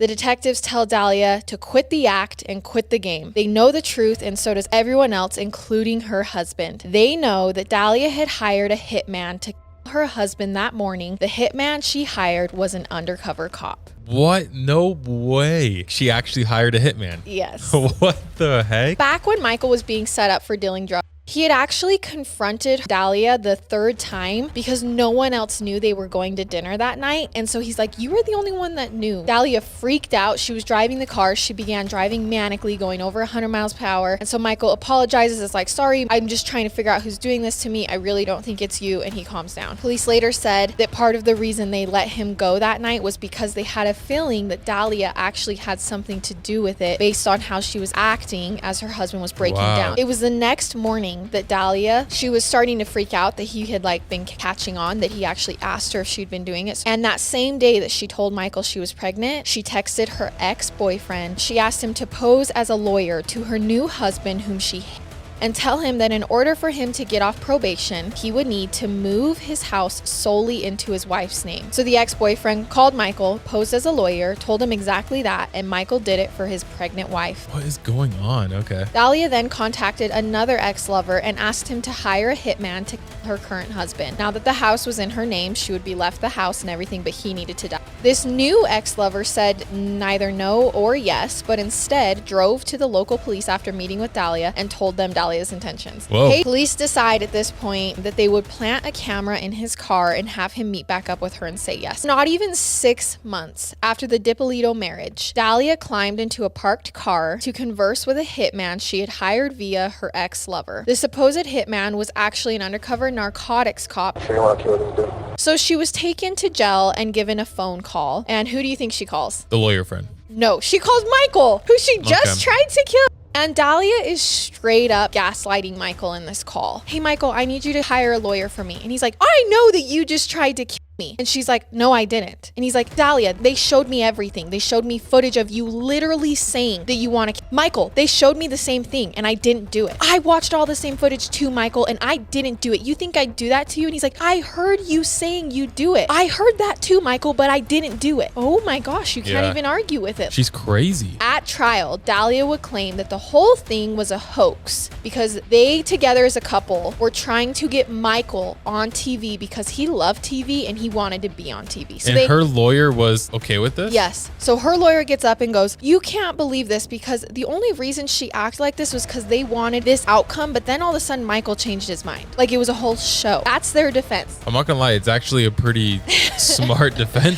The detectives tell Dahlia to quit the act and quit the game. They know the truth, and so does everyone else, including her husband. They know that Dahlia had hired a hitman to kill her husband that morning. The hitman she hired was an undercover cop. What? No way. She actually hired a hitman. Yes. What the heck? Back when Michael was being set up for dealing drugs, he had actually confronted Dahlia the third time because no one else knew they were going to dinner that night. And so he's like, you were the only one that knew. Dahlia freaked out. She was driving the car. She began driving manically, going over 100 miles per hour. And so Michael apologizes. It's like, sorry, I'm just trying to figure out who's doing this to me. I really don't think it's you. And he calms down. Police later said that part of the reason they let him go that night was because they had a feeling that Dahlia actually had something to do with it based on how she was acting as her husband was breaking down. It was the next morning that Dahlia, she was starting to freak out that he had been catching on, that he actually asked her if she'd been doing it. And that same day that she told Michael she was pregnant, she texted her ex-boyfriend. She asked him to pose as a lawyer to her new husband, whom she hated, and tell him that in order for him to get off probation, he would need to move his house solely into his wife's name. So the ex-boyfriend called Michael, posed as a lawyer, told him exactly that, and Michael did it for his pregnant wife. What is going on? Okay. Dahlia then contacted another ex-lover and asked him to hire a hitman to kill her current husband. Now that the house was in her name, she would be left the house and everything, but he needed to die. This new ex-lover said neither no or yes, but instead drove to the local police after meeting with Dahlia and told them Dahlia's intentions. Whoa. Police decide at this point that they would plant a camera in his car and have him meet back up with her and say yes. Not even 6 months after the DiPolito marriage, Dahlia climbed into a parked car to converse with a hitman she had hired via her ex-lover. The supposed hitman was actually an undercover narcotics cop. Sure you want to kill this dude? So she was taken to jail and given a phone call. And who do you think she calls? The lawyer friend. No, she calls Michael, who she just Okay. tried to kill. And Dahlia is straight up gaslighting Michael in this call. Hey, Michael, I need you to hire a lawyer for me. And he's like, I know that you just tried to kill me. And she's like, no, I didn't. And he's like, Dahlia, they showed me everything. They showed me footage of you literally saying that you want to kill Michael. They showed me the same thing and I didn't do it. I watched all the same footage too, Michael, and I didn't do it. You think I'd do that to you? And he's like, I heard you saying you do it. I heard that too, Michael, but I didn't do it. Oh my gosh, you can't Yeah. even argue with it. She's crazy. At trial, Dahlia would claim that the whole thing was a hoax because they together as a couple were trying to get Michael on TV because he loved TV and he wanted to be on TV. So And her lawyer was okay with this? Yes. So her lawyer gets up and goes, you can't believe this because the only reason she acted like this was because they wanted this outcome, but then all of a sudden Michael changed his mind. Like it was a whole show. That's their defense. I'm not gonna lie, it's actually a pretty smart defense